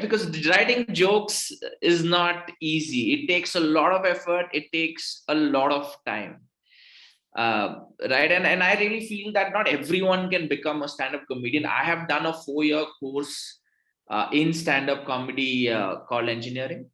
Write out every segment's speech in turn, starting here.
Because writing jokes is not easy. It takes a lot of effort. It takes a lot of time. Right. And I really feel that not everyone can become a stand-up comedian. I have done a 4-year course in stand-up comedy called engineering.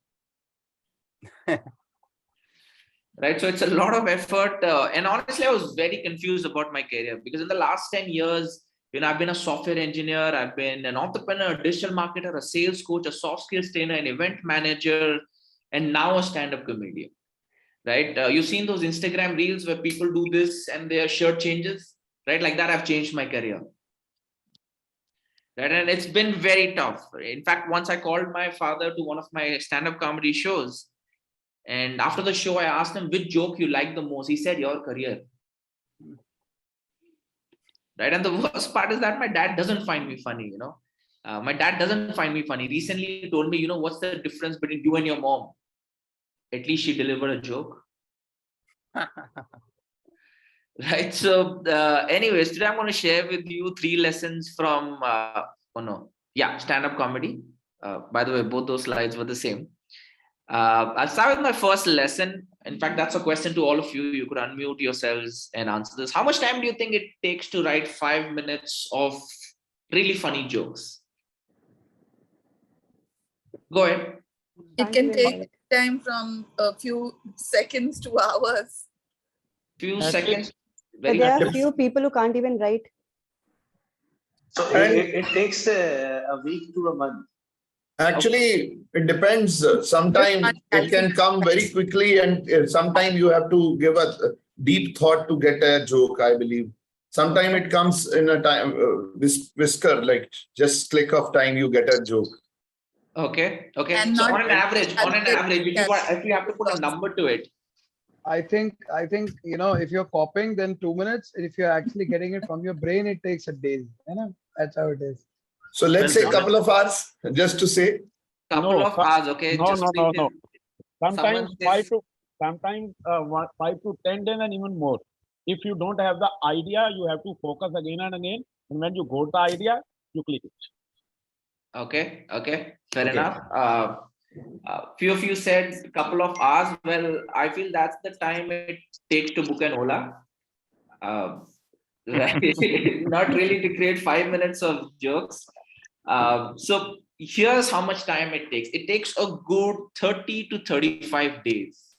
Right. So it's a lot of effort. And honestly, I was very confused about my career because in the last 10 years, I've been a software engineer, I've been an entrepreneur, a digital marketer, a sales coach, a soft skills trainer, an event manager, and now a stand-up comedian. Right. You've seen those Instagram reels where people do this and their shirt changes, right? Like that, I've changed my career. Right. And it's been very tough. In fact, once I called my father to one of my stand-up comedy shows. And after the show, I asked him which joke you like the most. He said, your career. Right. And the worst part is that my dad doesn't find me funny, my dad doesn't find me funny. Recently, he told me, what's the difference between you and your mom? At least she delivered a joke. Right. So anyways, today I'm going to share with you 3 lessons from, stand-up comedy. By the way, both those slides were the same. I'll start with my first lesson. In fact, that's a question to all of you. You could unmute yourselves and answer this. How much time do you think it takes to write 5 minutes of really funny jokes? Go ahead. It can take time from a few seconds to hours. Few seconds. There are few people who can't even write. So it takes a week to a month. Actually, it depends. Sometimes it can come very quickly, and sometimes you have to give a deep thought to get a joke, I believe. Sometimes it comes in a time whisker, like just click of time, you get a joke. Okay. So on an average, if you have to put a number to it. I think if you're copying, then 2 minutes. If you're actually getting it from your brain, it takes a day. That's how it is. So let's say a couple of hours, just to say. Couple of hours, okay. No. Sometimes says, 5 to 10 days and even more. If you don't have the idea, you have to focus again and again. And when you got the idea, you click it. Okay. Fair enough. Few of you said a couple of hours. Well, I feel that's the time it takes to book an Ola. Right? Not really to create 5 minutes of jokes. So here's how much time it takes. It takes a good 30 to 35 days.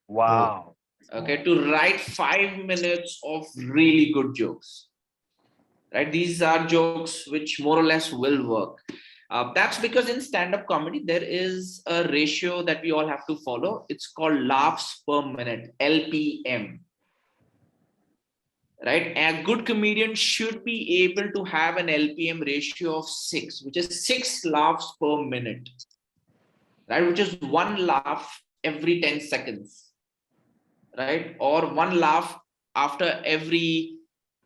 Wow. Okay, to write 5 minutes of really good jokes. Right? These are jokes which more or less will work. That's because in stand-up comedy, there is a ratio that we all have to follow. It's called laughs per minute, LPM. Right? A good comedian should be able to have an LPM ratio of 6, which is 6 laughs per minute. Right? Which is 1 laugh every 10 seconds. Right? Or 1 laugh after every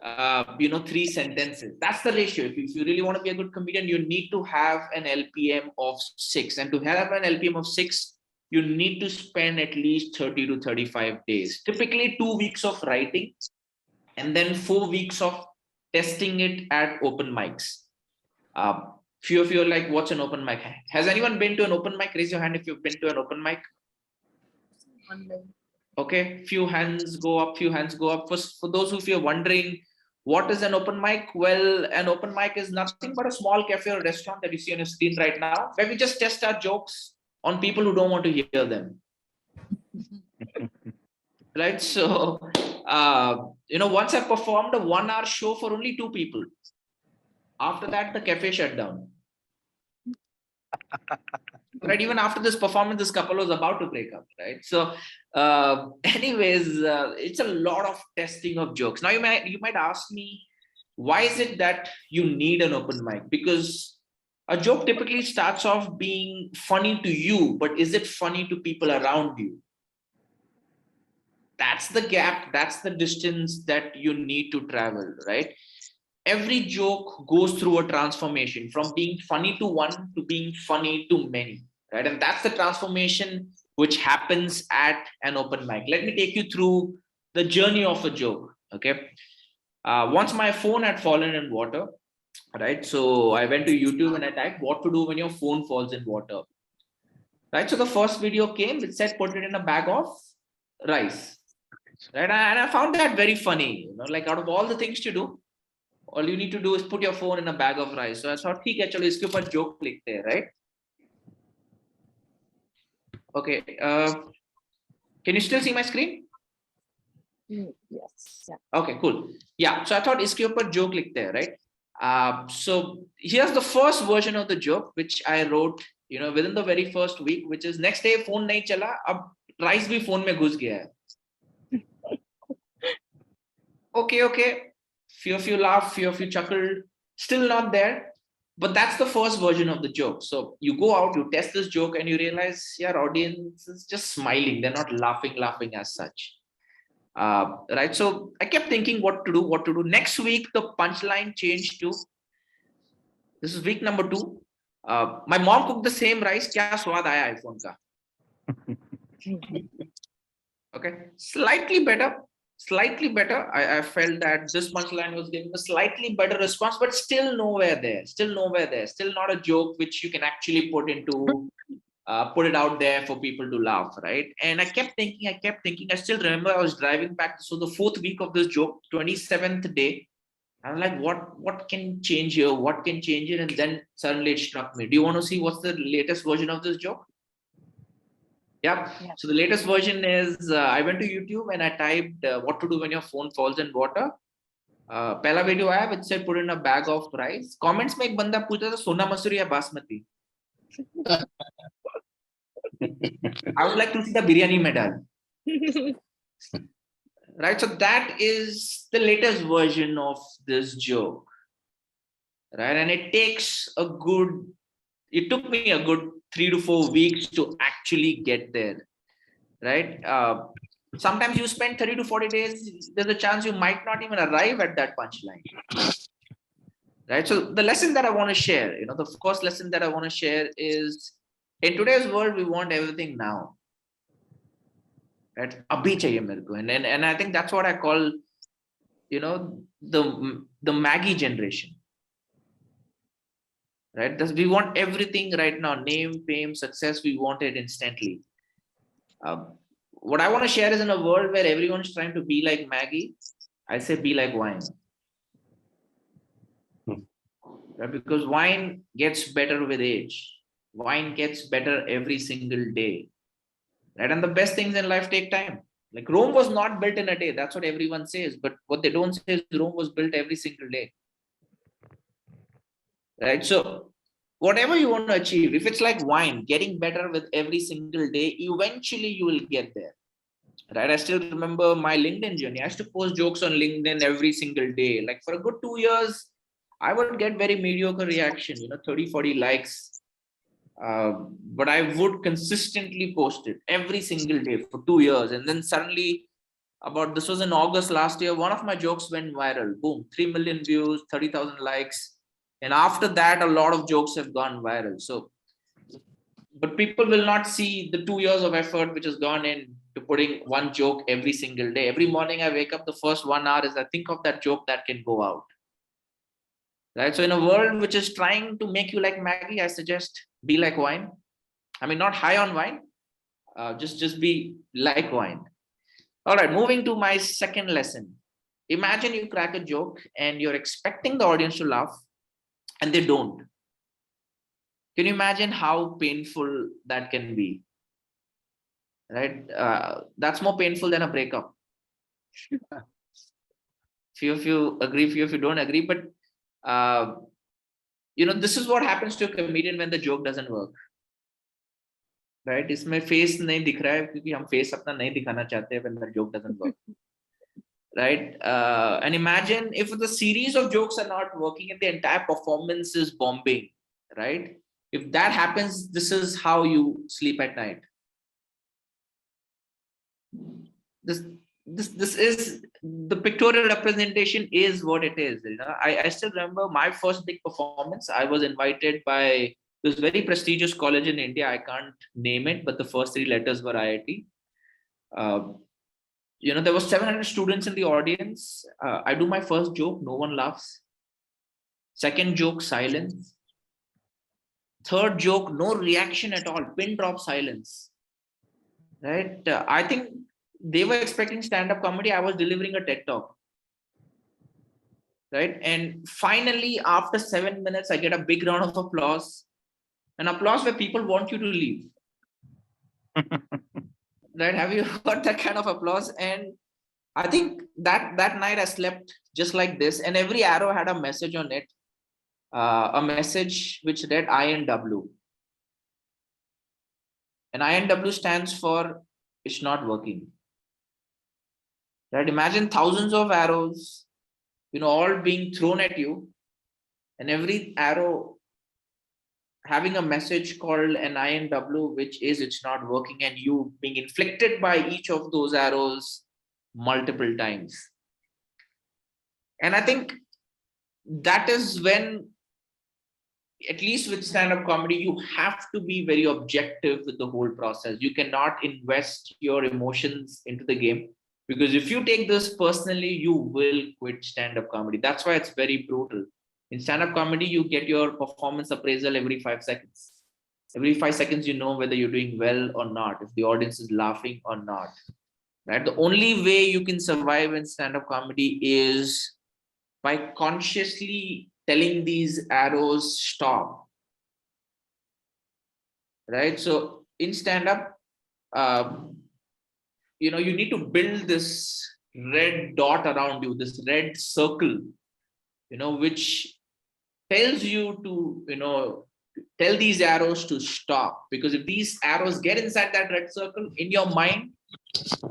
3 sentences. That's the ratio. If you really want to be a good comedian, you need to have an LPM of 6. And to have an LPM of 6, you need to spend at least 30 to 35 days. Typically 2 weeks of writing and then 4 weeks of testing it at open mics. Few of you are like, what's an open mic? Has anyone been to an open mic? Raise your hand if you've been to an open mic. Okay, few hands go up, For those of you are wondering, what is an open mic? Well, an open mic is nothing but a small cafe or restaurant that you see on your screen right now, where we just test our jokes on people who don't want to hear them. Right? So, once I performed a 1-hour show for only 2 people. After that, the cafe shut down. Right? Even after this performance, this couple was about to break up. Right? So, it's a lot of testing of jokes. Now, you might ask me, why is it that you need an open mic? Because a joke typically starts off being funny to you, but is it funny to people around you? That's the gap. That's the distance that you need to travel, right? Every joke goes through a transformation from being funny to one to being funny to many, right? And that's the transformation which happens at an open mic. Let me take you through the journey of a joke, okay? Once my phone had fallen in water, right? So I went to YouTube and I typed what to do when your phone falls in water, right? So the first video came, it said put it in a bag of rice, right? And I found that very funny, like out of all the things to do, all you need to do is put your phone in a bag of rice. So I thought, ठीक है, चलो इसके ऊपर joke लिखते हैं, right? Okay, can you still see my screen? Yes. Yeah. Okay, cool. Yeah, so I thought इसके ऊपर joke लिखते हैं, right? So here's the first version of the joke which I wrote, within the very first week, which is next day phone नहीं चला, अब rice भी phone में घुस गया है. Okay. Few of you laughed, few of you chuckled, still not there. But that's the first version of the joke. So you go out, you test this joke and you realize your audience is just smiling. They're not laughing as such. Right. So I kept thinking what to do. Next week, the punchline changed to, this is week number 2. My mom cooked the same rice. Kya swad aaya iPhone ka? Okay. Slightly better. I felt that this punchline was giving a slightly better response, but still nowhere there. Still not a joke which you can actually put it out there for people to laugh, right? And I kept thinking. I still remember I was driving back. So the 4th week of this joke, 27th day, I'm like, what can change here? What can change it? And then suddenly it struck me. Do you want to see what's the latest version of this joke? Yeah. So the latest version is I went to YouTube and I typed what to do when your phone falls in water. Pehla video आया which said put in a bag of rice. Comments में एक बंदा पूछा था सोना मसूरी या basmati. I would like to see the biryani medal. Right. So that is the latest version of this joke. Right. And it took me a good 3 to 4 weeks to actually get there, right? Sometimes you spend 30 to 40 days, there's a chance you might not even arrive at that punchline, right? So the lesson that I want to share, the first lesson that I want to share is, in today's world, we want everything now, right? Abhi chahiye mere ko. And I think that's what I call, the Maggie generation. Right? We want everything right now, name, fame, success, we want it instantly. What I want to share is, in a world where everyone's trying to be like Maggie, I say be like wine. Right? Because wine gets better with age. Wine gets better every single day. Right? And the best things in life take time. Like Rome was not built in a day. That's what everyone says. But what they don't say is Rome was built every single day. Right? So whatever you want to achieve, if it's like wine, getting better with every single day, eventually you will get there. Right? I still remember my LinkedIn journey. I used to post jokes on LinkedIn every single day. Like for a good 2 years, I would get very mediocre reaction, 30, 40 likes. But I would consistently post it every single day for 2 years. And then suddenly, this was in August last year, one of my jokes went viral. Boom, 3 million views, 30,000 likes. And after that, a lot of jokes have gone viral. So, but people will not see the 2 years of effort which has gone into putting one joke every single day. Every morning I wake up, the first 1 hour is I think of that joke that can go out. Right? So in a world which is trying to make you like Maggie, I suggest be like wine. I mean, not high on wine, just be like wine. All right, moving to my second lesson. Imagine you crack a joke and you're expecting the audience to laugh, and they don't. Can you imagine how painful that can be? Right? That's more painful than a breakup. Few of you agree, few of you don't agree, but this is what happens to a comedian when the joke doesn't work. Right? इसमें face नहीं दिख रहा है क्योंकि हम face अपना नहीं दिखाना चाहते when the joke doesn't work. Right? And imagine if the series of jokes are not working and the entire performance is bombing, right? If that happens, this is how you sleep at night. This is the pictorial representation is what it is. I still remember my first big performance. I was invited by this very prestigious college in India. I can't name it, but the first 3 letters were IIT. There was 700 students in the audience. I do my first joke, no one laughs. Second joke, silence. Third joke, no reaction at all, pin drop silence. Right? I think they were expecting stand-up comedy. I was delivering a TED talk. Right? And finally, after 7 minutes, I get a big round of applause. An applause where people want you to leave. Right? Have you heard that kind of applause? And I think that night I slept just like this, and every arrow had a message on it, a message which read INW. And INW stands for it's not working. Right? Imagine thousands of arrows, all being thrown at you, and every arrow having a message called an INW, which is it's not working, and you being inflicted by each of those arrows multiple times. And I think that is when, at least with stand-up comedy, you have to be very objective with the whole process. You cannot invest your emotions into the game, because if you take this personally, you will quit stand-up comedy. That's why it's very brutal. In stand-up comedy, you get your performance appraisal every 5 seconds. Every 5 seconds, you know whether you're doing well or not, if the audience is laughing or not. Right? The only way you can survive in stand-up comedy is by consciously telling these arrows stop. Right? So in stand-up, you need to build this red dot around you, this red circle, which tells you to, tell these arrows to stop. Because if these arrows get inside that red circle in your mind,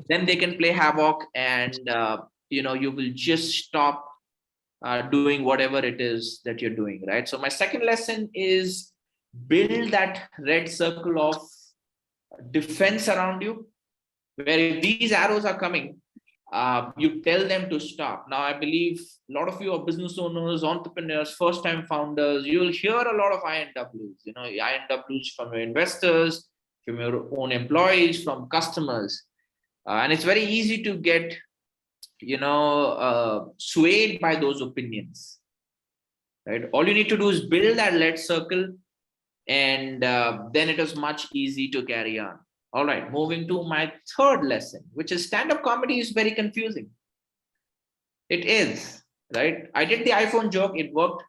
then they can play havoc, and you will just stop doing whatever it is that you're doing, right? So my second lesson is build that red circle of defense around you, where if these arrows are coming, you tell them to stop. Now, I believe a lot of you are business owners, entrepreneurs, first-time founders. You'll hear a lot of INWs, INWs from your investors, from your own employees, from customers. And it's very easy to get, swayed by those opinions, right? All you need to do is build that red circle, and then it is much easy to carry on. All right, moving to my third lesson, which is stand-up comedy is very confusing. It is, right? I did the iPhone joke, it worked.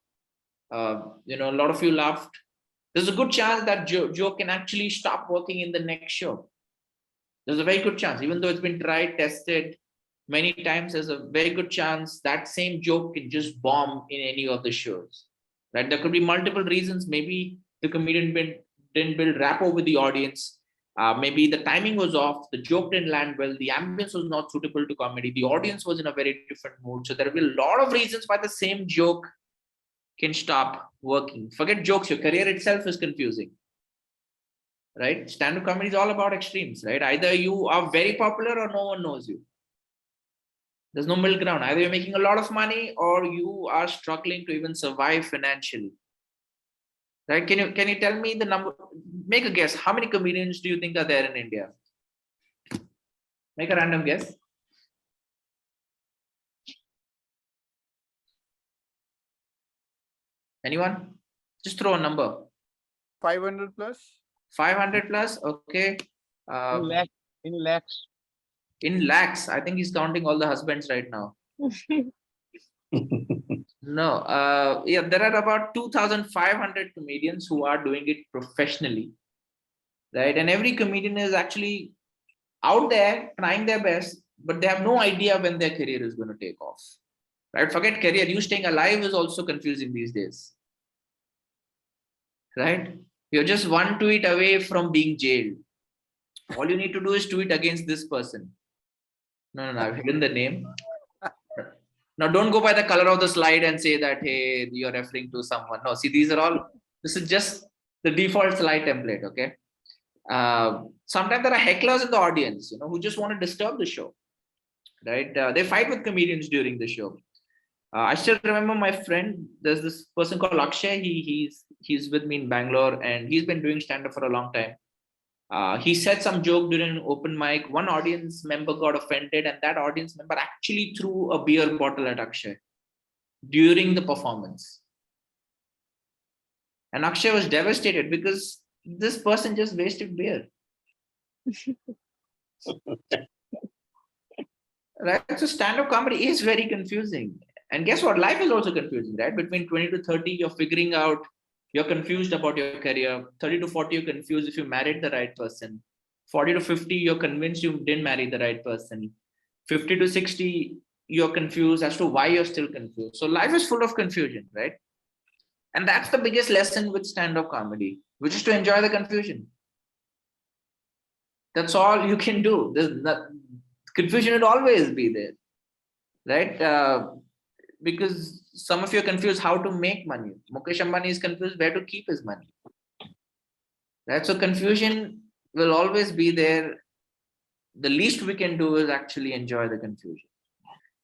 A lot of you laughed. There's a good chance that joke can actually stop working in the next show. There's a very good chance, even though it's been tried, tested many times, there's a very good chance that same joke can just bomb in any of the shows, right? There could be multiple reasons. Maybe the comedian didn't build rapport with the audience. Maybe the timing was off, the joke didn't land well, the ambience was not suitable to comedy, the audience was in a very different mood. So there will be a lot of reasons why the same joke can stop working. Forget jokes, your career itself is confusing, right? Stand-up comedy is all about extremes, right? Either you are very popular or no one knows you. There's no middle ground. Either you're making a lot of money or you are struggling to even survive financially. Right? Can you tell me the number? Make a guess. How many comedians do you think are there in India? Make a random guess. Anyone? Just throw a number. 500 plus. 500 plus. Okay. In lakhs. In lakhs. I think he's counting all the husbands right now. No. Yeah, there are about 2,500 comedians who are doing it professionally, right? And every comedian is actually out there trying their best, but they have no idea when their career is going to take off, right? Forget career. You staying alive is also confusing these days, right? You're just one tweet away from being jailed. All you need to do is tweet against this person. No, I've hidden the name. Now, don't go by the color of the slide and say that, hey, you're referring to someone. No, see, this is just the default slide template, okay? Sometimes there are hecklers in the audience, who just want to disturb the show, right? They fight with comedians during the show. I still remember my friend, there's this person called 𝐅𝐥𝐥𝐥𝐥𝐿. He's with me in Bangalore and he's been doing stand-up for a long time. He said some joke during an open mic. One audience member got offended and that audience member actually threw a beer bottle at 𝐅𝐥𝐥𝐥𝐿 during the performance. And Akshay was devastated because this person just wasted beer. Right? So stand-up comedy is very confusing. And guess what? Life is also confusing, right? Between 20 to 30, you're figuring out, you're confused about your career. 30 to 40, you're confused if you married the right person. 40 to 50, you're convinced you didn't marry the right person. 50 to 60, you're confused as to why you're still confused. So life is full of confusion, right? And that's the biggest lesson with stand-up comedy, which is to enjoy the confusion. That's all you can do. Confusion will always be there, right? Because some of you are confused how to make money. Mukesh Ambani is confused where to keep his money, right? So confusion will always be there. The least we can do is actually enjoy the confusion,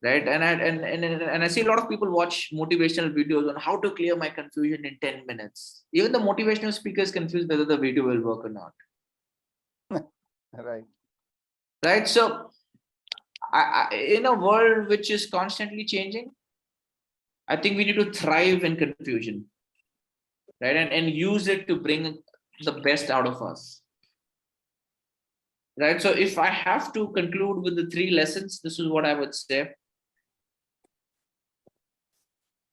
right? And I see a lot of people watch motivational videos on how to clear my confusion in 10 minutes. Even the motivational speaker is confused whether the video will work or not. Right? So in a world which is constantly changing, I think we need to thrive in confusion, right? And use it to bring the best out of us. Right. So if I have to conclude with the 3 lessons, this is what I would say.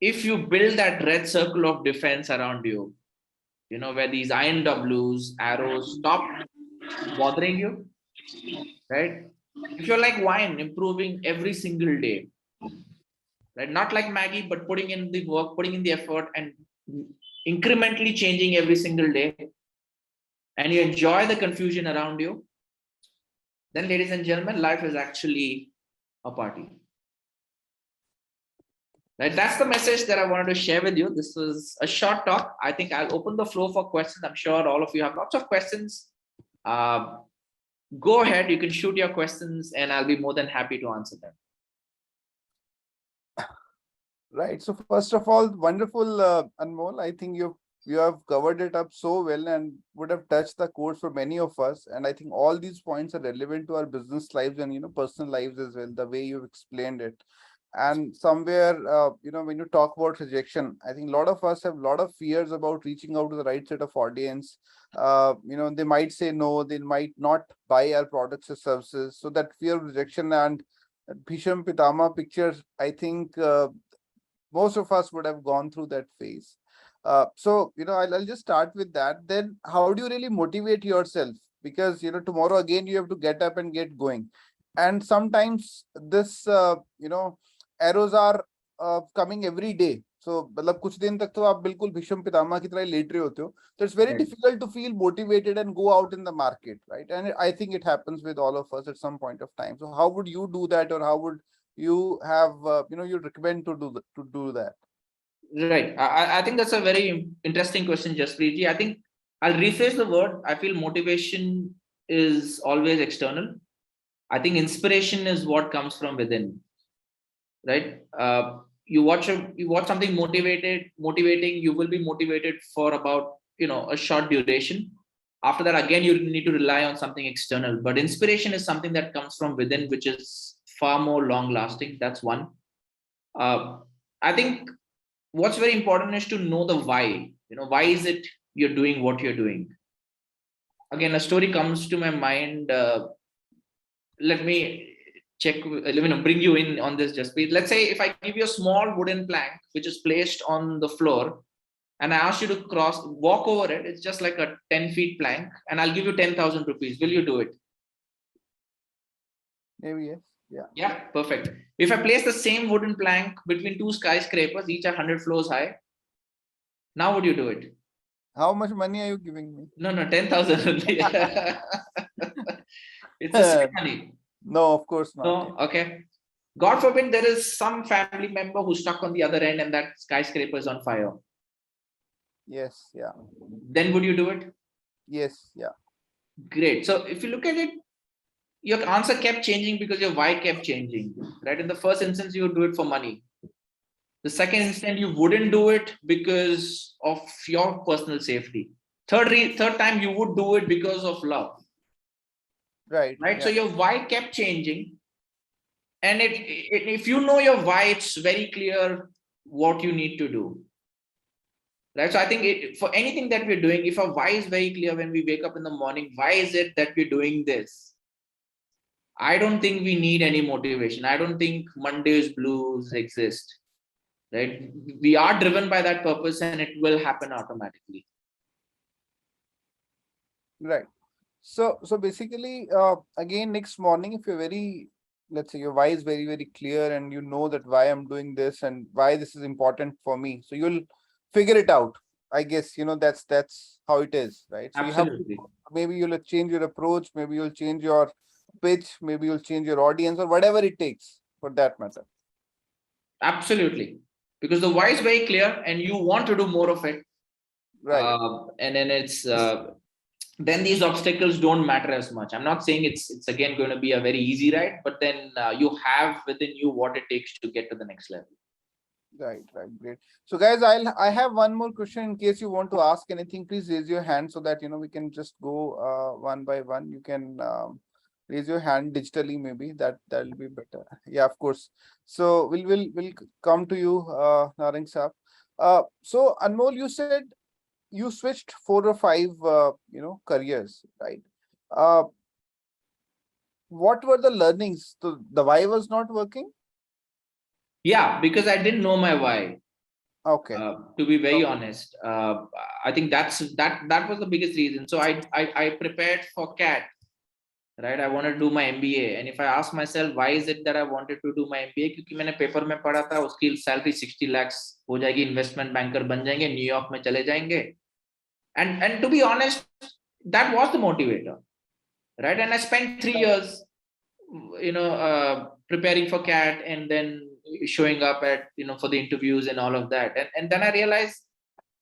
If you build that red circle of defense around you, where these INWs, arrows stop bothering you, right? If you're like wine, improving every single day, right? Not like Maggie, but putting in the work, putting in the effort and incrementally changing every single day, and you enjoy the confusion around you, then ladies and gentlemen, life is actually a party. Right? That's the message that I wanted to share with you. This was a short talk. I think I'll open the floor for questions. I'm sure all of you have lots of questions. Go ahead, you can shoot your questions and I'll be more than happy to answer them. Right. So first of all, wonderful, Anmol. I think you have covered it up so well and would have touched the course for many of us. And I think all these points are relevant to our business lives and personal lives as well, the way you've explained it. And somewhere, when you talk about rejection, I think a lot of us have a lot of fears about reaching out to the right set of audience. They might say no, they might not buy our products or services. So that fear of rejection and Bhisham Pitama picture, I think most of us would have gone through that phase. So, I'll just start with that. Then how do you really motivate yourself? Because, tomorrow again, you have to get up and get going. And sometimes this, arrows are coming every day. So, kuch din tak to aap bilkul Bhisham Pitama ki tarah lete rahe hote ho. So it's very difficult to feel motivated and go out in the market, right? And I think it happens with all of us at some point of time. So how would you do that, or how would you have, you recommend to do that? Right. I think that's a very interesting question, Jaspreet. I think I'll rephrase the word. I feel motivation is always external. I think inspiration is what comes from within. Right. You watch something motivating, you will be motivated for about, a short duration. After that, again, you need to rely on something external. But inspiration is something that comes from within, which is far more long lasting. That's one. I think what's very important is to know the why. Why is it you're doing what you're doing? Again, a story comes to my mind. Let me bring you in on this, Jaspreet. Let's say if I give you a small wooden plank which is placed on the floor, and I ask you to walk over it. It's just like a 10-feet plank, and I'll give you 10,000 rupees. Will you do it? Maybe yes. Yeah. Yeah, perfect. If I place the same wooden plank between 2 skyscrapers, each are 100 floors high, now would you do it? How much money are you giving me? No, 10,000 only. It's the same money. No, of course not. No, okay. God forbid there is some family member who's stuck on the other end and that skyscraper is on fire. Yes, yeah. Then would you do it? Yes, yeah. Great. So if you look at it, your answer kept changing because your why kept changing, right? In the first instance, you would do it for money. The second instance, you wouldn't do it because of your personal safety. Third time, you would do it because of love. Right. Right. Yeah. So your why kept changing. And if you know your why, it's very clear what you need to do. right? So I think for anything that we're doing, if our why is very clear when we wake up in the morning, why is it that we're doing this? I don't think we need any motivation. I don't think Monday's blues exist, right? We are driven by that purpose and it will happen automatically. Right. So basically, again, next morning, if you're very, let's say your why is very, very clear and you know that why I'm doing this and why this is important for me. So you'll figure it out. I guess, that's how it is, right? So Absolutely. maybe you'll change your approach, maybe you'll change your pitch, maybe you'll change your audience or whatever it takes for that matter. Absolutely. Because the why is very clear and you want to do more of it. Right. And then then these obstacles don't matter as much. I'm not saying it's again going to be a very easy ride, but then you have within you what it takes to get to the next level. Right, great. So guys, I have one more question. In case you want to ask anything, please raise your hand so that we can just go one by one. You can raise your hand digitally, maybe that'll be better. Yeah, of course. So we'll come to you, Narang Saab. So Anmol, you said you switched 4 or 5 careers, right? What were the learnings? So the why was not working? Yeah, because I didn't know my why. Okay. To be very honest, I think that was the biggest reason. So I prepared for CAT, right? I wanted to do my MBA, and if I ask myself why is it that I wanted to do my MBA, क्योंकि मैंने paper में पढ़ा था उसकी salary 60 lakhs हो जाएगी, investment banker बन जाएंगे, New York में चले जाएंगे, and to be honest, that was the motivator, right? And I spent 3 years, preparing for CAT and then showing up at for the interviews and all of that, and then I realized,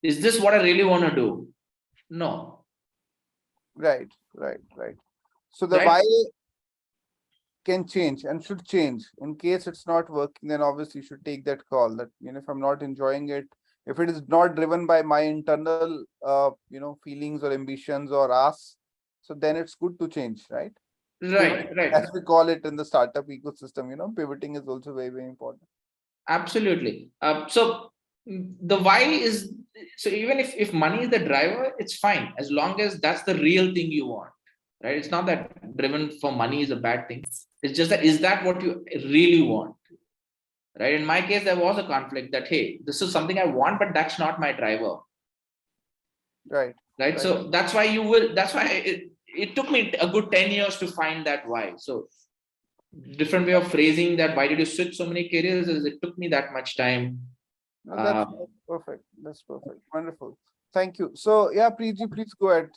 is this what I really want to do? No. Right. So the Right. why can change and should change. In case it's not working, then obviously you should take that call that if I'm not enjoying it, if it is not driven by my internal feelings or ambitions or asks, so then it's good to change, right? Right. As we call it in the startup ecosystem, pivoting is also very, very important. Absolutely. So the why is, so even if money is the driver, it's fine as long as that's the real thing you want, right? It's not that driven for money is a bad thing. It's just that, is that what you really want, right? In my case, there was a conflict that, hey, this is something I want, but that's not my driver. Right. So that's why it took me a good 10 years to find that why. So different way of phrasing that, why did you switch so many careers, is it took me that much time. That's perfect. That's perfect. Wonderful. Thank you. So yeah, Preetji, please go ahead.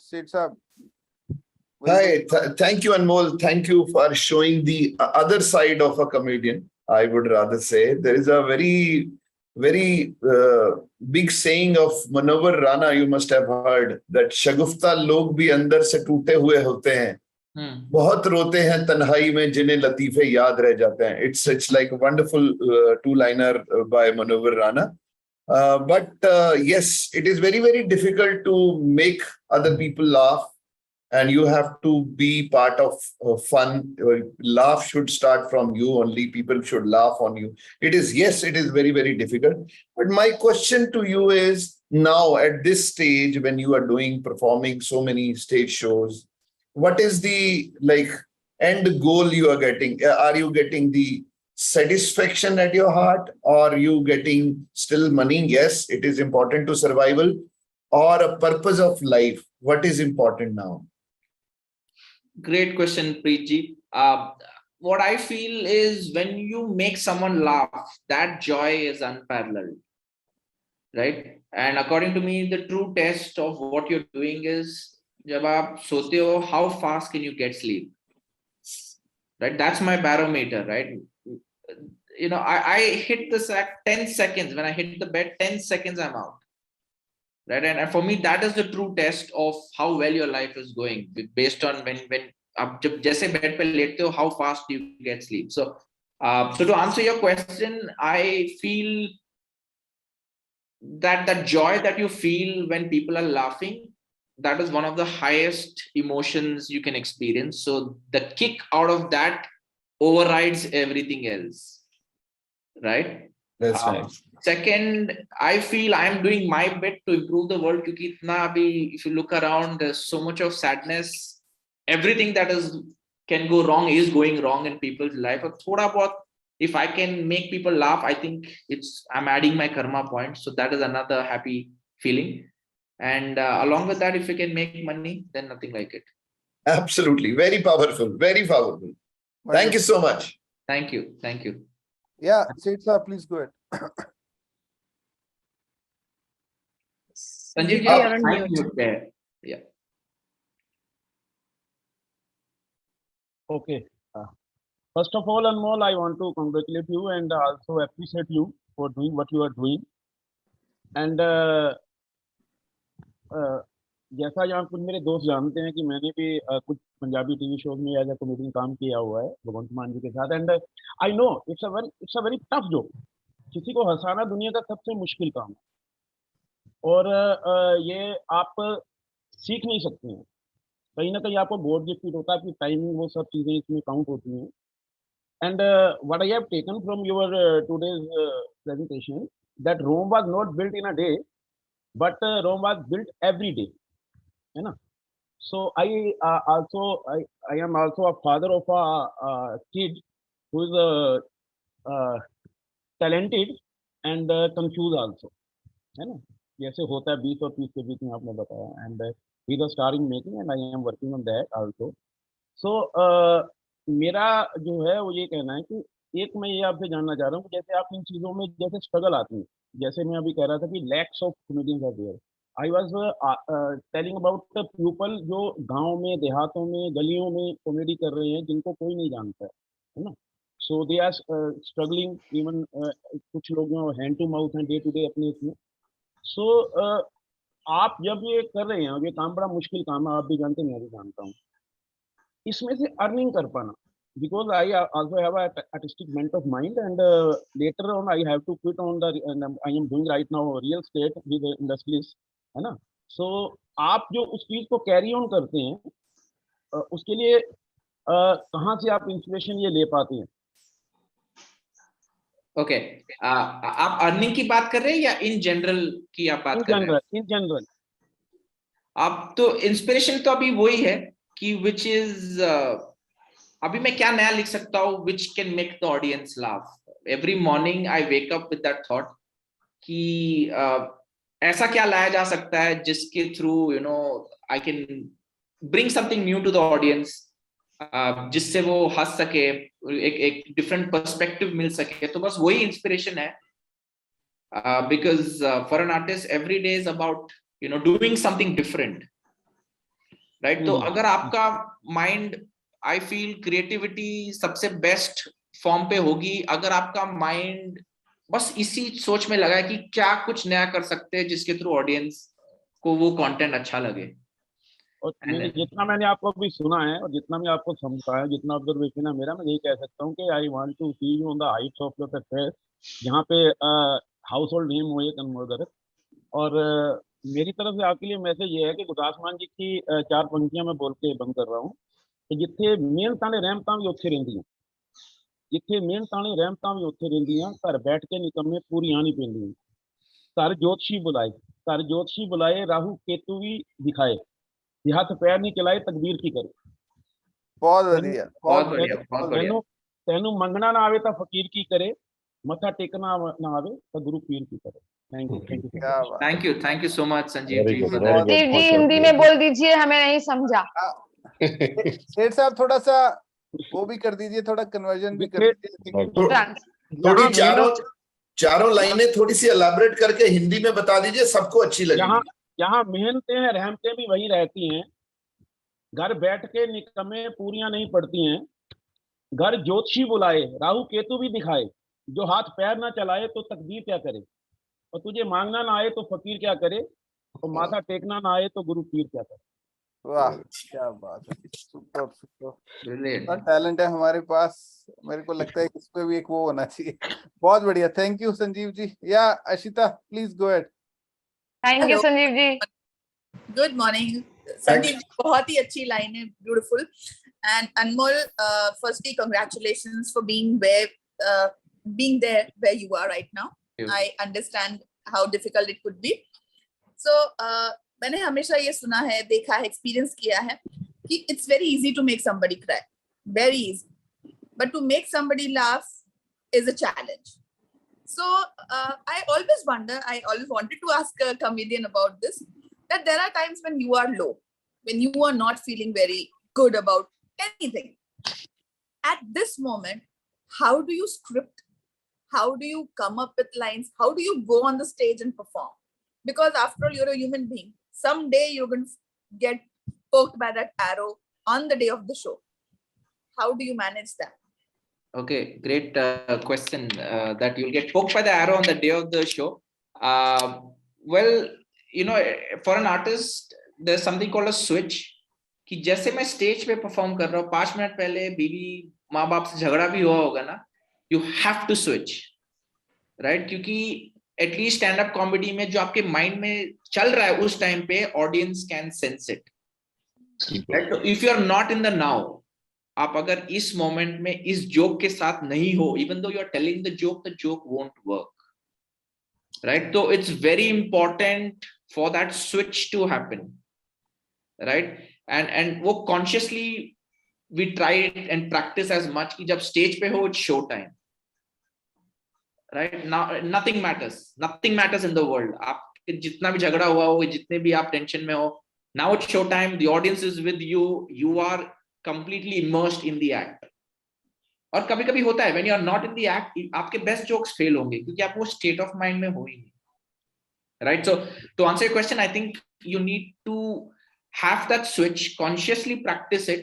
Hi, thank you, Anmol. Thank you for showing the other side of a comedian. I would rather say there is a very, very big saying of Manohar Rana. You must have heard that Shagufta log bhi andar se toote hue hote hain. बहुत रोते हैं तन्हाई में जिन्हें लतीफे याद रह जाते हैं. It's like a wonderful two-liner by Manohar Rana. But yes, it is very, very difficult to make other people laugh, and you have to be part of fun. Laugh should start from you only. People should laugh on you. It is very, very difficult. But my question to you is, now at this stage, when you are performing so many stage shows, what is the end goal you are getting? Are you getting the satisfaction at your heart, or are you getting still money? Yes, it is important to survival, or a purpose of life. What is important now? Great question, Preetji. What I feel is when you make someone laugh, that joy is unparalleled, right? And according to me, the true test of what you're doing is, जब आप सोते हो, how fast can you get sleep? Right? That's my barometer, right? I hit the sack 10 seconds. When I hit the bed, 10 seconds, I'm out. Right? And for me, that is the true test of how well your life is going, based on when आप जब जैसे bed पे लेटते हो, how fast do you get sleep? So to answer your question, I feel that the joy that you feel when people are laughing, that is one of the highest emotions you can experience. So the kick out of that overrides everything else, right? That's nice. Second, I feel I am doing my bit to improve the world. क्योंकि इतना अभी, if you look around, there's so much of sadness. Everything that can go wrong is going wrong in people's life. और थोड़ा बहुत, if I can make people laugh, I think I'm adding my karma points. So that is another happy feeling. And along with that, if you can make money, then nothing like it. Absolutely. Very powerful. Very powerful. Thank you so much. Thank you. Thank you. Yeah, Sir, please go ahead. Sanjeev, you are on mute. mute there. Yeah. Okay. First of all, Anmol, I want to congratulate you and also appreciate you for doing what you are doing. And जैसा यहाँ कुछ मेरे दोस्त जानते हैं कि मैंने भी कुछ पंजाबी टीवी शोज में एज ए कॉमेडियन काम किया हुआ है भगवंत मान जी के साथ. And I know it's a very tough job. किसी को हंसाना दुनिया का सबसे मुश्किल काम है, और ये आप सीख नहीं सकते हैं. कहीं ना कहीं आपको बोर्ड डिफिट होता है, आपकी टाइमिंग, वो सब चीज़ें इसमें काउंट होती हैं. And what I have taken from your today's presentation, that Rome was not built in a day, but Rome was built every day, है ना. So I am also a father of a kid who is talented and confused also, है ना. जैसे होता है 20 और 30 के बीच में आपने बताया. And he is a star in making and I am working on that also. So मेरा जो है वो ये कहना है कि एक मैं ये आपसे जानना चाह रहा हूँ कि जैसे आप इन चीज़ों में जैसे स्ट्रगल आती है, जैसे मैं अभी कह रहा था कि lakhs of comedians are there. I was telling about the people जो गांव में, देहातों में, गलियों में कॉमेडी कर रहे हैं, जिनको कोई नहीं जानता है ना. सो दे आर स्ट्रगलिंग. इवन कुछ लोग हैंड टू माउथ हैं डे टू डे अपने इसमें. सो आप जब ये कर रहे हैं, ये काम बड़ा मुश्किल काम है, आप भी जानते हैं, मैं भी जानता हूँ. इसमें से अर्निंग कर पाना, because I also have a artistic bent of mind, and later on I have to quit on the, and I am doing right now real estate with the industries, है ना. So आप जो उस चीज को carry on करते हैं, उसके लिए कहाँ से आप इंस्पिरेशन ये ले पाते हैं? ओके, आप अर्निंग की बात कर रहे हैं या इन जनरल की आप बात कर रहे हैं? In general. आप तो इंस्पिरेशन तो अभी वही है कि विच इज, अभी मैं क्या नया लिख सकता हूँ which can make the audience laugh. Every morning I wake up with that thought कि ऐसा क्या लाया जा सकता है जिसके through you know I can bring something new to the audience, जिससे वो हंस सके, एक डिफरेंट पर्सपेक्टिव मिल सके. तो बस वही इंस्पिरेशन है. Because for an artist every day is about you know doing something different, right. तो अगर आपका माइंड, आई फील क्रिएटिविटी सबसे बेस्ट फॉर्म पे होगी अगर आपका माइंड बस इसी सोच में लगा है कि क्या कुछ नया कर सकते हैं जिसके थ्रू ऑडियंस को वो कंटेंट अच्छा लगे. और जितना मैंने आपको अभी सुना है और जितना मैं आपको समझा है, जितना ऑब्जर्वेशन है मेरा, मैं यही कह सकता हूँ कि I want to see you on the heights of the success, जहाँ पे हाउस होल्ड नेम हो एक अनमोल गर्ग. और मेरी तरफ से आपके लिए मैसेज ये है कि गुरदास मान जी की 4 पंक्तियां मैं बोल के बंद कर रहा हूँ कि जिथे मेहनतां ने रहमतां भी उत्थे रहिंदियां, जिथे मेहनतां ने रहमतां भी उत्थे रहिंदियां, घर बैठ के निकम्मे पूरियां नहीं पैंदियां. घर ज्योतिषी बुलाए, घर ज्योतिषी बुलाए, राहु केतु भी दिखाए, हाथ पैर नहीं चलाए, तकदीर की करे. बहुत बढ़िया, बहुत बढ़िया, बहुत बढ़िया. तेनू मंगना ना आवे तो फकीर की करे, मथा टेकना ना आवे तो गुरु पीर की करे. Thank you. Thank you so much Sanjeev ji. Sanjeev ji Hindi में बोल दीजिए, हमें नहीं समझा. सेठ साहब थोड़ा सा वो भी कर दीजिए, थोड़ा कन्वर्जन भी कर दीजिए. थोड़ी चारों लाइनें थोड़ी सी एलैबोरेट करके हिंदी में बता दीजिए, सबको अच्छी लगेगी. यहाँ मेहनतें हैं, रहमतें भी वही रहती हैं. घर बैठ के निकम्मे पूरियां नहीं पड़ती हैं. घर ज्योतिषी बुलाए, राहु केतु भी दिखाए, जो हाथ पैर ना चलाए तो तकदीर क्या करे. और तुझे मांगना ना आए तो फकीर क्या करे, और माथा टेकना ना आए तो गुरु पीर क्या करे. वाह, क्या बात है. सुपर सुपर टैलेंट है हमारे पास. मेरे को लगता है इस पे भी एक वो होना चाहिए. बहुत बढ़िया. Thank you Sanjeev ji. या Ashita please go ahead. Thank you Sanjeev ji. Good morning Sanjeev ji, बहुत ही अच्छी लाइन है, beautiful. And Anmol, firstly congratulations for being where being there where you are right now. I understand how difficult it could be. So मैंने हमेशा ये सुना है, देखा है, experience किया है कि it's very easy to make somebody cry, very easy, but to make somebody laugh is a challenge. So I always wonder, I always wanted to ask a comedian about this, that there are times when you are low, when you are not feeling very good about anything. At this moment, how do you script? How do you come up with lines? How do you go on the stage and perform? Because after all, you're a human being. Someday you're going to get poked by that arrow on the day of the show. How do you manage that? Okay, great question. That you'll get poked by the arrow on the day of the show. Well, you know, for an artist, there's something called a switch. कि जैसे मैं stage पे perform कर रहा हूँ, 5 minute पहले बीवी माँ बाप से झगड़ा भी हुआ होगा ना, you have to switch, right? क्योंकि एटलीस्ट स्टैंड अप कॉमेडी में जो आपके माइंड में चल रहा है उस टाइम पे audience can sense it, right? तो if you are not in the now, आप अगर इस मोमेंट में इस जोक के साथ नहीं हो, even though you are telling the joke won't work, right? तो it's very important for that switch to happen, right? And वो consciously we try and practice as much कि जब स्टेज पे हो, it's show time, right? Now nothing matters in the world. आप जितना भी झगड़ा हुआ हो, जितने भी आप टेंशन में हो, now it's show time, the audience is with you, you are completely immersed in the act. और कभी कभी होता है when you are not in the act, आपके best jokes fail होंगे क्योंकि आप वो state of mind में हो ही नहीं, right? So to answer your question, I think you need to have that switch, consciously practice it.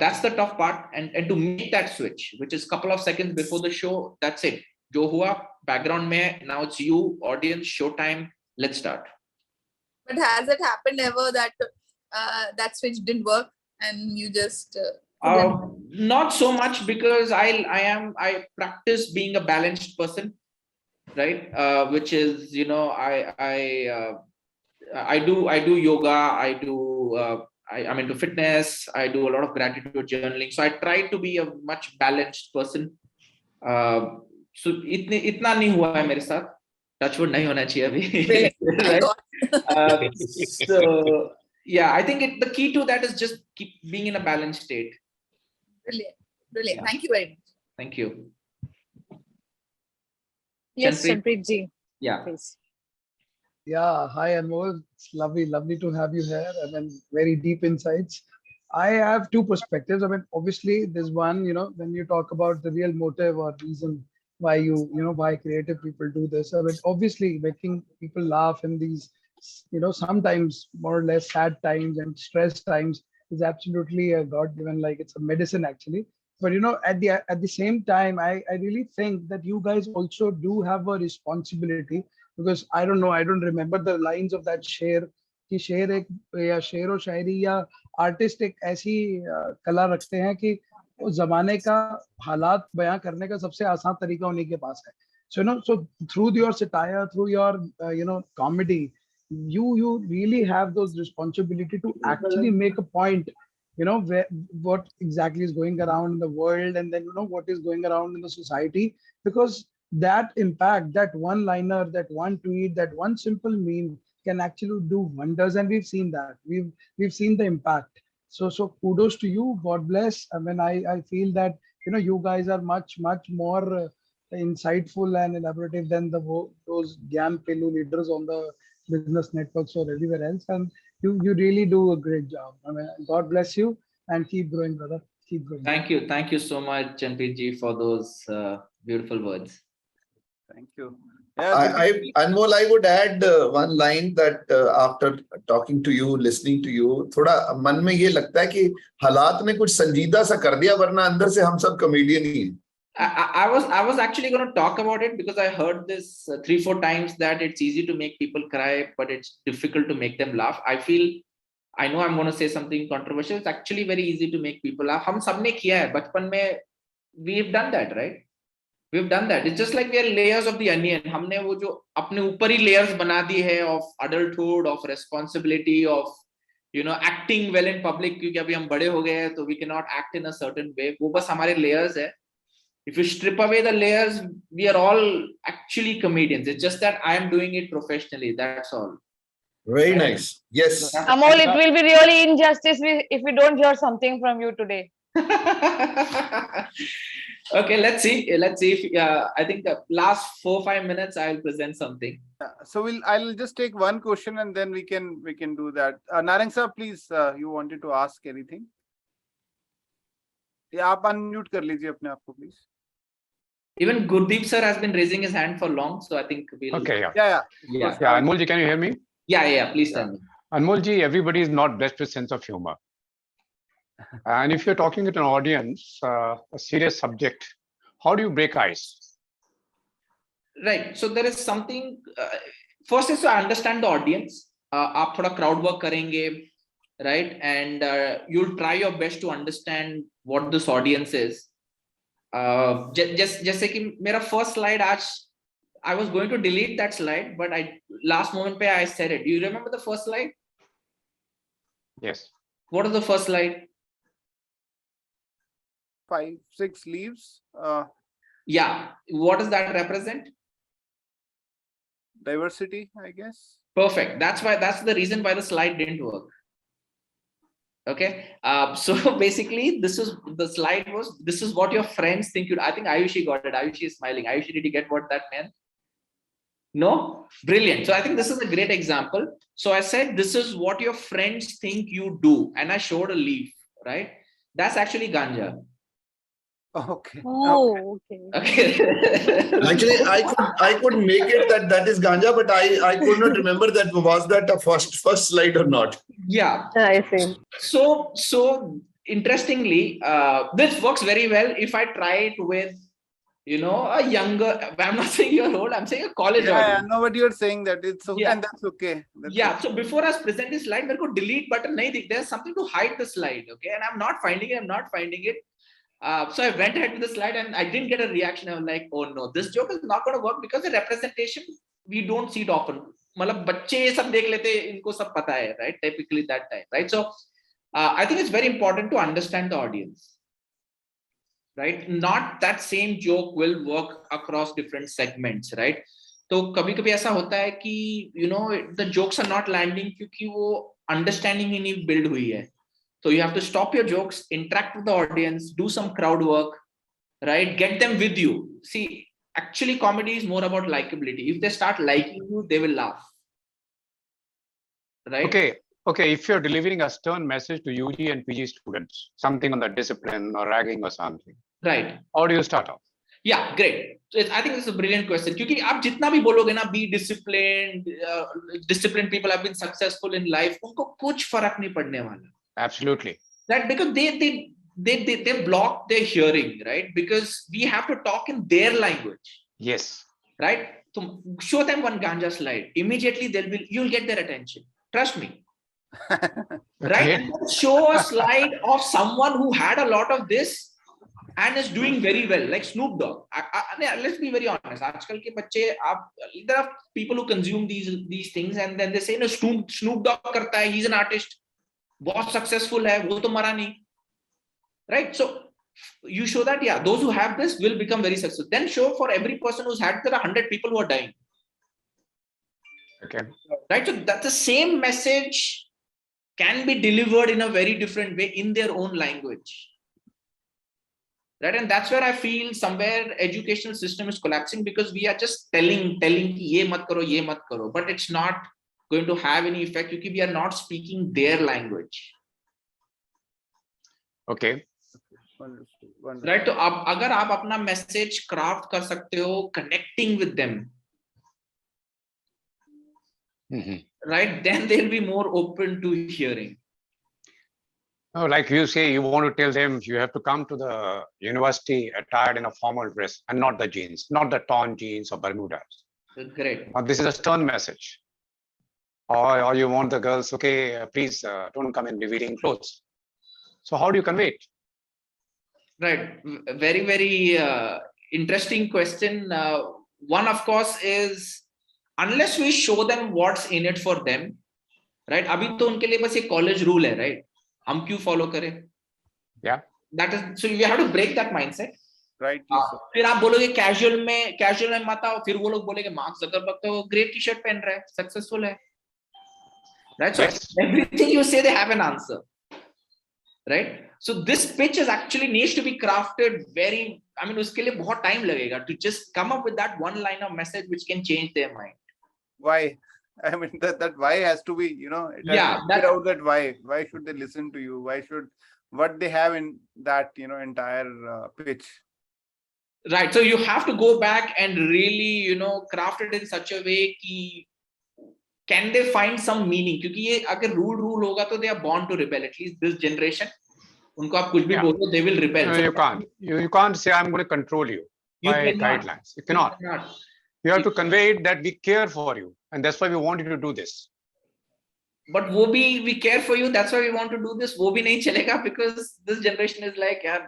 That's the tough part, and to make that switch, which is couple of seconds before the show, that's it. जो हुआ background में, now it's you, audience, show time, let's start. But has it happened ever that that switch didn't work and you just not so much, because I practice being a balanced person, right? Which is, you know, I do yoga, I'm into fitness, I do a lot of gratitude journaling, so I try to be a much balanced person. So इतना नहीं हुआ है मेरे साथ, touchwood नहीं होना चाहिए अभी, right? So yeah, I think the key to that is just keep being in a balanced state. Brilliant. Yeah. Thank you very much. Thank you. Yes, Chanpreet. Chanpreet ji. Yeah. Please. Yeah, hi Anmol. It's lovely to have you here. I mean, very deep insights. I have two perspectives. I mean, obviously, there's one, you know, when you talk about the real motive or reason why why creative people do this. I mean, obviously, making people laugh in these, you know, sometimes more or less sad times and stress times is absolutely a God-given, like it's a medicine actually. But you know, at the same time, I really think that you guys also do have a responsibility, because I don't know, I don't remember the lines of that शेर कि शेर एक या शेर और शायरी या artist एक ऐसी कला रखते हैं कि उस जमाने का हालात बयां करने का सबसे आसान तरीका उन्हीं के पास है. So you know, so through your satire, through your you know, comedy, you really have those responsibility to actually make a point, you know, what exactly is going around in the world, and then you know what is going around in the society, because that impact, that one liner, that one tweet, that one simple meme can actually do wonders, and we've seen that. We've seen the impact. So kudos to you. God bless. I mean, I feel that, you know, you guys are much more insightful and elaborative than those BANCable leaders on the business networks or everywhere else, and you really do a great job. I mean, God bless you and keep growing, brother. Keep growing. Thank you so much, Chanpreet ji, for those beautiful words. Thank you. Anmol, I would add one line that after talking to you, listening to you, थोड़ा मन में ये लगता है कि हालात में कुछ संजीदा सा कर दिया, वरना अंदर से हम सब कॉमेडियन ही हैं. I was actually going to talk about it because I heard this 3-4 times that it's easy to make people cry, but it's difficult to make them laugh. I know I'm going to say something controversial. It's actually very easy to make people laugh. हम सबने किया है बचपन में. We've done that, right? We've done that. It's just like we are layers of the onion. हमने वो जो अपने ऊपर ही layers बना दी है of adulthood, of responsibility, of, you know, acting well in public, क्योंकि अभी हम बड़े हो गए हैं तो we cannot act in a certain way. वो बस हमारे layers है. If you strip away the layers, we are all actually comedians. It's just that I am doing it professionally. That's all. Very nice. Yes. Anmol, it will be really injustice if we don't hear something from you today. Okay, let's see. Let's see if I think the last 4-5 minutes I'll present something. So I'll just take one question and then we can do that. Narang sir, please, you wanted to ask anything? Yeah, आप unmute कर लीजिए अपने आप को, please. Even Gurdeep sir has been raising his hand for long, so I think we'll. Okay, yeah. Yeah. Anmol ji, can you hear me? Yeah. Please tell me. Anmol ji, everybody is not blessed with sense of humor. And if you're talking with an audience, a serious subject, how do you break ice? Right. So there is something. First is to understand the audience. आप थोड़ा crowd work करेंगे, right? And you'll try your best to understand what this audience is. जैसे कि मेरा first slide आज, I was going to delete that slide, but last moment पे I said it. Do you remember the first slide? Yes. What is the first slide? 5-6 leaves. Yeah. What does that represent? Diversity, I guess. Perfect. That's the reason why the slide didn't work. Okay. So basically, this is what your friends think you. I think Ayushi got it. Ayushi is smiling. Ayushi, did you get what that meant? No? Brilliant. So I think this is a great example. So I said, this is what your friends think you do. And I showed a leaf, right? That's actually ganja. Okay. Oh, okay. Actually, I could make it that is ganja, but I could not remember that was that a first slide or not. Yeah. I see. So interestingly, this works very well if I try it with, a younger. I'm not saying you're old. I'm saying a college audience. Yeah, no, but you're saying that it's okay, and that's okay. Yeah. So before I present this slide, मेरे को delete button नहीं दिखता. There's something to hide the slide. Okay, and I'm not finding it. So I went ahead with the slide and I didn't get a reaction. I was like, oh no, this joke is not going to work because the representation, we don't see it often. मतलब बच्चे ये सब देख लेते, इनको सब पता है, right? Typically that time, right? So I think it's very important to understand the audience, right? Not that same joke will work across different segments, right? तो कभी-कभी ऐसा होता है कि the jokes are not landing क्योंकि वो understanding ही नहीं build हुई है. So you have to stop your jokes, interact with the audience, do some crowd work, right? Get them with you. See, actually comedy is more about likability. If they start liking you, they will laugh. Right? Okay. If you're delivering a stern message to UG and PG students, something on the discipline or ragging or something. Right. How do you start off? Yeah, great. So I think this is a brilliant question. क्योंकि आप जितना भी बोलोगे ना, be disciplined, disciplined people have been successful in life, उनको कुछ फर्क नहीं पड़ने वाला. Absolutely. Right, because they block their hearing, right? Because we have to talk in their language. Yes. Right? So show them one ganja slide. Immediately you'll get their attention. Trust me. Right? And show a slide of someone who had a lot of this and is doing very well, like Snoop Dogg. Let's be very honest. आजकल के बच्चे, there are people who consume these things and then they say, no, Snoop Dogg करता है, he's an artist. बहुत successful है, वो तो मरा नहीं, right? So you show that, yeah, those who have this will become very successful. Then show for every person who's had, there are 100 people who are dying. Okay. Right? So that the same message can be delivered in a very different way in their own language. Right? And that's where I feel somewhere educational system is collapsing because we are just telling कि ये मत करो, but it's not going to have any effect because we are not speaking their language. Okay. Right? तो अगर आप अपना message craft कर सकते हो connecting with them, right? Then they'll be more open to hearing. Oh, like you say, you want to tell them you have to come to the university attired in a formal dress and not the jeans, not the torn jeans or Bermudas. Great. This is a stern message. Or you want the girls, okay, please don't come in revealing clothes. So how do you convey it? Right. Very, very interesting question. One, of course, is unless we show them what's in it for them, right? अभी तो उनके लिए बस एक college rule है, right? हम क्यों follow करें? Yeah. That is, so we have to break that mindset. Rightly so. फिर आप बोलोगे कैजुअल में मत आओ, फिर वो लोग बोलेंगे मार्क जकरबर्ग तो ग्रे टी शर्ट पहन रहा है, सक्सेसफुल है, right? So Yes. everything you say, they have an answer, right? So this pitch is actually needs to be crafted very, I mean, उसके लिए बहुत time लगेगा to just come up with that one line of message which can change their mind. Why? I mean, that why has to be, it has to figure out that why. Why should they listen to you? Why should, what they have in that, entire pitch? Right. So you have to go back and really, craft it in such a way कि can they find some meaning? क्योंकि ये अगर rule होगा तो they are born to rebel. At least this generation, उनको आप कुछ भी बोलो, they will rebel. No, you can't. You can't say I'm going to control you by guidelines. You cannot. You have to convey it that we care for you, and that's why we want you to do this. But we care for you. That's why we want to do this. वो भी नहीं चलेगा because this generation is like, yeah,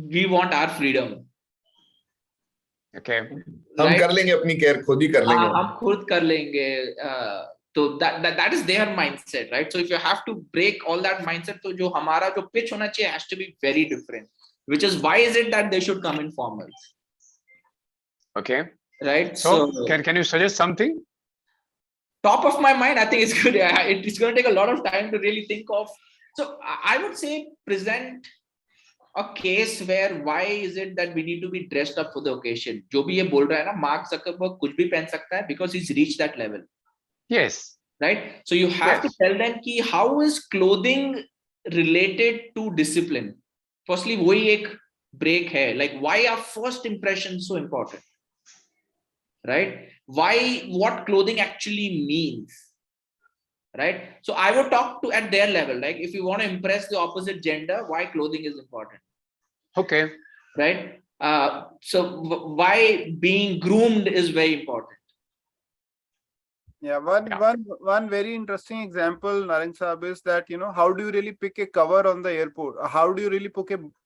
we want our freedom. Okay. हम कर लेंगे अपनी care, खुद ही कर लेंगे. हम खुद कर लेंगे. So that is their mindset, right? So if you have to break all that mindset, तो जो हमारा जो pitch होना चाहिए has to be very different. Which is why is it that they should come in formals? Okay. Right. So can you suggest something? Top of my mind, I think it's good. It's going to take a lot of time to really think of. So I would say present a case where why is it that we need to be dressed up for the occasion? जो भी ये बोल रहा है ना, Mark Zuckerberg कुछ भी पहन सकता है because he's reached that level. Yes. Right. So you have to tell them कि how is clothing related to discipline? Firstly, वही एक break है. Like why are first impressions so important? Right? Why, what clothing actually means? Right? So I would talk to at their level. Like if you want to impress the opposite gender, why clothing is important? Okay. Right? So why being groomed is very important. Yeah, one very interesting example, Narang Saab, is that how do you really pick a cover on the airport? How do you really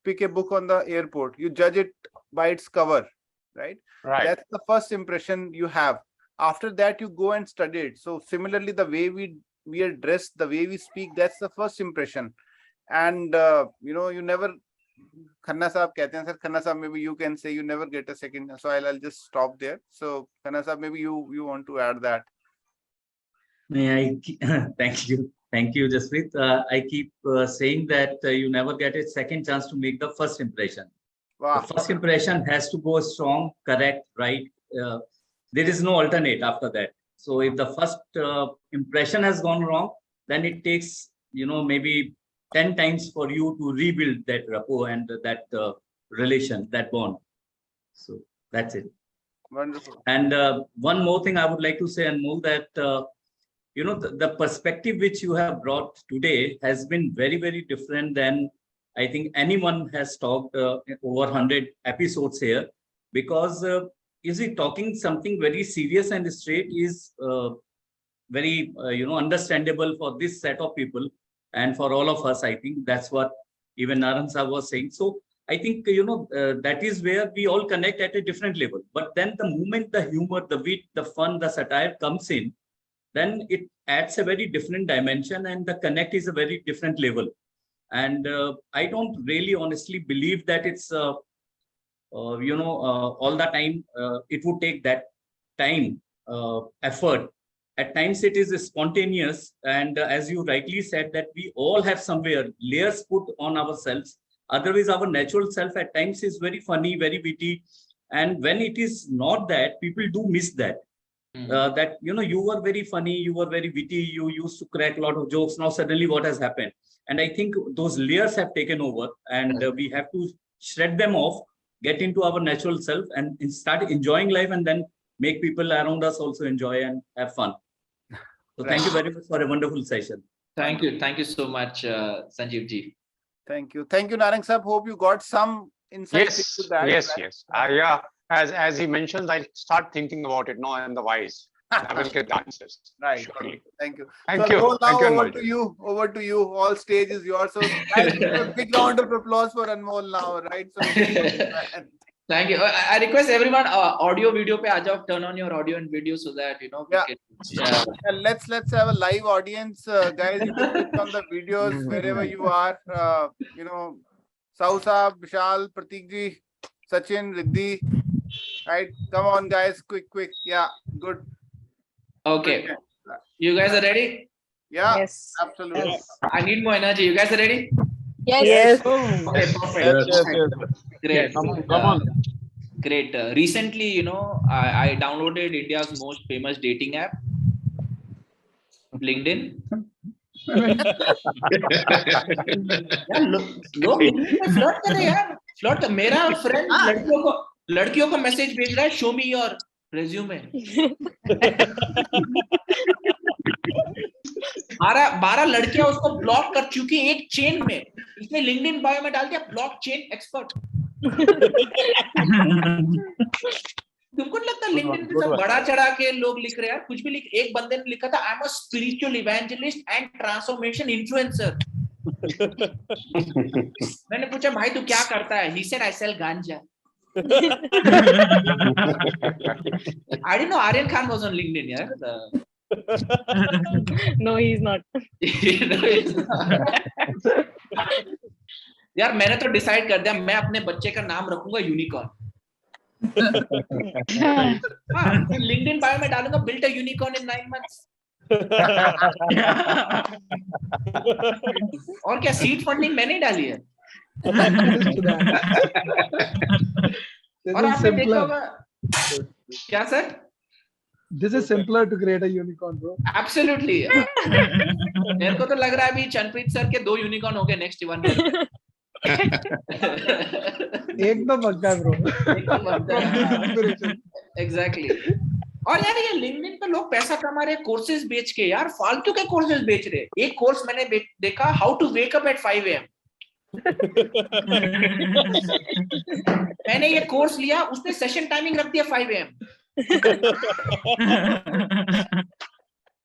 pick a book on the airport? You judge it by its cover, right? Right. That's the first impression you have. After that, you go and study it. So similarly, the way we are dressed, the way we speak, that's the first impression. And you never. Khanna Saab कहते हैं, sir. Khanna Saab, maybe you can say you never get a second. So I'll just stop there. So Khanna Saab, maybe you want to add that. Thank you, Jaspreet. I keep saying that you never get a second chance to make the first impression. Wow. The first impression has to go strong, correct, right? There is no alternate after that. So if the first impression has gone wrong, then it takes maybe 10 times for you to rebuild that rapport and that relation, that bond. So that's it. Wonderful. And one more thing I would like to say, Anmol, that the perspective which you have brought today has been very, very different than I think anyone has talked over 100 episodes here, because talking something very serious and straight is very understandable for this set of people and for all of us. I think that's what even Narang Saab was saying. So I think that is where we all connect at a different level. But then the moment the humor, the wit, the fun, the satire comes in, then it adds a very different dimension, and the connect is a very different level. And I don't really honestly believe that it's all the time. It would take that time, effort. At times it is spontaneous, and as you rightly said, that we all have somewhere layers put on ourselves. Otherwise, our natural self at times is very funny, very witty, and when it is not that, people do miss that. That you were very funny, you were very witty, you used to crack a lot of jokes. Now suddenly, what has happened? And I think those layers have taken over, and we have to shred them off, get into our natural self, and start enjoying life, and then make people around us also enjoy and have fun. So thank you very much for a wonderful session. Thank you so much, Sanjeev ji. Thank you, Narang Saab. Hope you got some insights into that. Yes. Yeah. As he mentions, I start thinking about it now and the whys. I will get the answers. Right. Surely. Thank you. Thank so you. Now Thank you, over to you. All stage is yours. So guys, a big round of applause for Anmol now, right? So thank you. I request everyone, audio video pe aa jao, turn on your audio and video so that let's have a live audience, guys. You can click on the videos wherever you are. Sahu Saab, Vishal, Pratik ji, Sachin, Riddhi. Right, come on, guys, quick. Yeah, good. Okay, you guys are ready? Yeah, Yes. absolutely. Yes. I need more energy. You guys are ready? Yes. Okay, perfect. Yes. Great. Come on. Great. Recently, I downloaded India's most famous dating app, LinkedIn. यार लोग LinkedIn पे flirt कर रहे हैं यार. Flirt मेरा friend लड़कियों को मैसेज भेज रहा है, शो मी योर रेज्यूमे. 12 लड़कियां उसको ब्लॉक कर चुकी एक चेन में. इसने लिंक्डइन बायो में डाल दिया ब्लॉक चेन एक्सपर्ट. तुमको नहीं लगता लिंक्डइन पे सब बड़ा चढ़ा के लोग लिख रहे हैं यार? कुछ भी लिख. एक बंदे ने लिखा था I am a spiritual evangelist and transformation influencer. मैंने पूछा भाई तू क्या करता है? ही सेड आई सेल गांजा. I didn't know Aryan Khan was on LinkedIn, यार. No, he's not. यार मैंने तो डिसाइड कर दिया मैं अपने बच्चे का नाम रखूंगा यूनिकॉर्न. लिंक्डइन बायो में डालूंगा built a unicorn in 9 months. और क्या सीड फंडिंग मैंने ही डाली है. और आपने देखा होगा क्या sir? This is simpler to create a unicorn, bro. Absolutely. मेरे को तो लग रहा है अभी चनप्रीत सर के 2 यूनिकॉर्न हो गए नेक्स्ट 1 year. एकदम पक्का है, bro. Exactly. और यार ये लिंक्डइन पे लोग पैसा कमा रहे हैं कोर्सेज बेच के. यार फालतू के कोर्सेज बेच रहे हैं. एक कोर्स मैंने देखा how to wake up at 5 AM. मैंने ये कोर्स लिया, उसने सेशन टाइमिंग रख दिया 5 AM.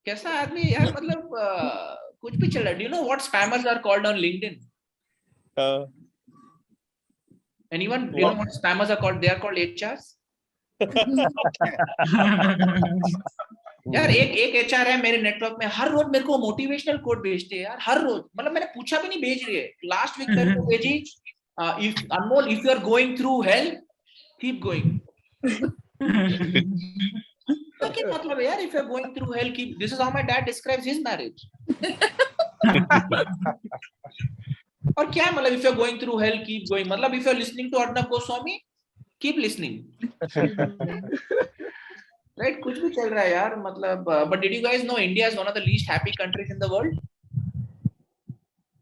कैसा आदमी यार, मतलब कुछ भी चल रहा है. Do you know what spammers are called on LinkedIn? Anyone? Do you know what spammers are called? They are called HRs. यार एक HR है मेरे नेटवर्क में, हर रोज मेरे को मोटिवेशनल कोट भेजते हैं यार. हर रोज, मतलब मैंने पूछा भी नहीं भेज रही है. लास्ट वीक मेरे को भेजी if Anmol, if you are going through hell, keep going. क्या मतलब है यार? If you are going through hell, keep. This is how my dad describes his marriage. और क्या मतलब if you are going through hell, keep going? मतलब if you are listening to Arnab Goswami, keep listening. Right? कुछ भी चल रहा है यार, मतलब. But did you guys know India is one of the least happy countries in the world?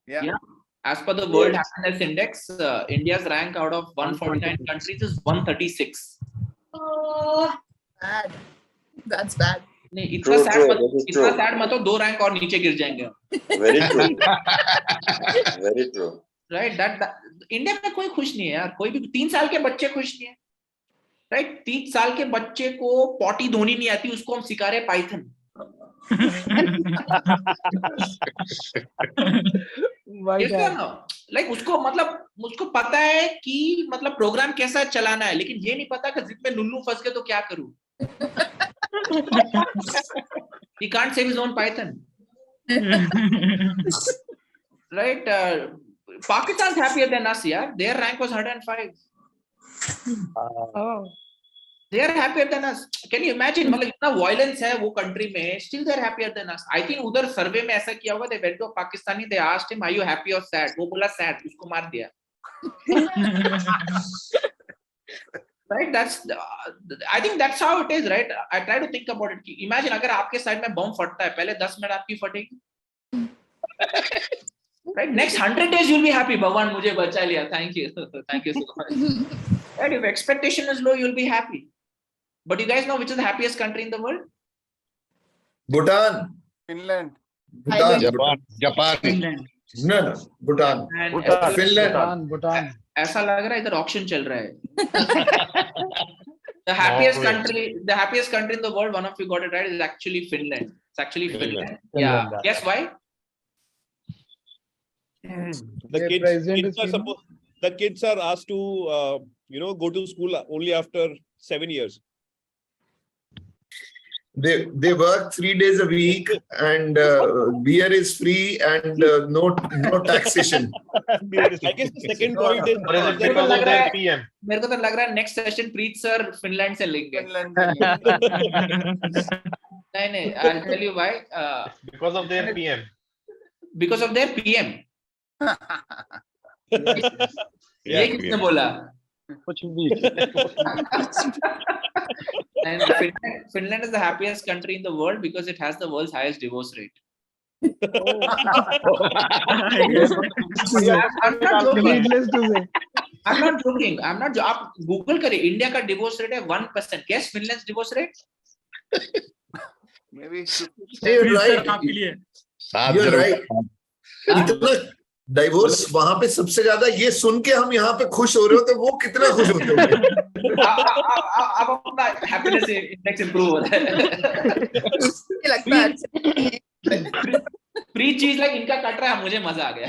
Yeah. As per the World Happiness Index, India's rank out of 149 countries is 136. Bad. That's bad. नहीं, इतना sad मत हो, 2 rank और नीचे गिर जाएंगे. Very true. Very true. Right? That India में कोई खुश नहीं है यार. कोई भी 3 साल के बच्चे खुश नहीं है. Right? 3 साल के बच्चे को पॉटी धोनी नहीं आती, उसको हम सिखा रहे पाइथन. Like उसको, मतलब उसको पता है कि मतलब प्रोग्राम कैसा चलाना है, लेकिन ये नहीं पता कि जिद में नुल्लू फंस गए तो क्या करूं. He can't save his own Python. Right? Pakistan's happier than us, yeah. Their rank was 105. They are happier than us. Can you imagine? मतलब इतना violence है वो country में, still they are happier than us. I think उधर survey में ऐसा किया होगा. They went to a Pakistani, they asked him, "Are you happy or sad?" वो बोला sad, उसको मार दिया. Right? I think that's how it is, right? I try to think about it. Imagine अगर आपके साइड में बम फटता है, पहले 10 मिनट आपकी फटेगी. Right? Next 100 days you'll be happy. भगवान मुझे बचा लिया. Thank you so much. Right? If expectation is low, you'll be happy. But you guys know which is the happiest country in the world? Bhutan. Finland. Bhutan. Japan. Finland. No, Bhutan. Finland. Bhutan. ऐसा लग रहा है इधर auction चल रहा है. The happiest country in the world, one of you got it right, is actually Finland. It's actually Finland. Yeah. Guess why? The kids are asked to go to school only after 7 years. They work 3 days a week and beer is free and no taxation. I guess the second point is because of their PM. मेरे को तो लग रहा है next session प्रीत sir Finland से लेंगे. नहीं, I'll tell you why. Because of their PM. Because of their PM. ये किसने बोला? कुछ भी. And Finland is the happiest country in the world because it has the world's highest divorce rate. I'm not joking. I'm not. आप Google करें India का divorce rate है 1%. Guess Finland's divorce rate? Maybe. You're right. You're right. इतना divorce वहां पे सबसे ज्यादा, ये सुन के हम यहाँ पे खुश हो रहे हो तो वो कितना खुश होते होंगे. अब अपना हैप्पीनेस इंडेक्स इंप्रूव हो रहा है. लगता है फ्री चीज लाइक इनका कट रहा है, मुझे मजा आ गया.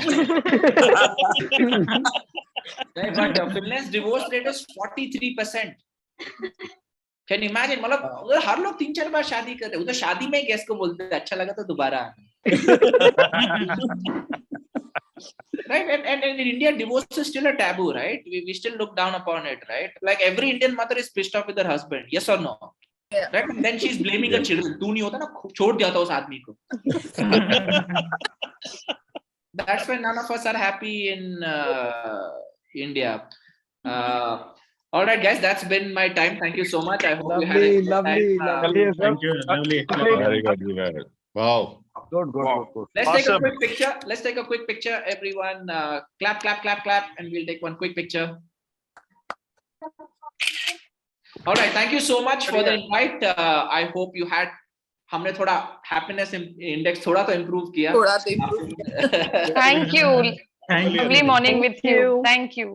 नहीं, but Finland's divorce rate is 43%. Can you imagine? मतलब उधर हर लोग 3-4 बार शादी करते हैं. उधर शादी में गेस्ट को बोलते हैं अच्छा लगा तो दोबारा. Right, and in India, divorce is still a taboo, right? We still look down upon it, right? Like every Indian mother is pissed off with her husband, yes or no? Yeah. Right? And then she's blaming her children. तू नहीं होता ना, छोड़ दिया था उस आदमी को. That's why none of us are happy in India. All right, guys, that's been my time. Thank you so much. I hope you had a good time. Thank you. Lovely. Very good. Wow. Good. Let's take a quick picture. Let's take a quick picture, everyone. Clap, and we'll take one quick picture. All right, thank you so much for the invite. I hope you had. हमने थोड़ा happiness index थोड़ा तो improve किया. थोड़ा तो improve. Thank you. Thank you. Lovely morning with you. Thank you.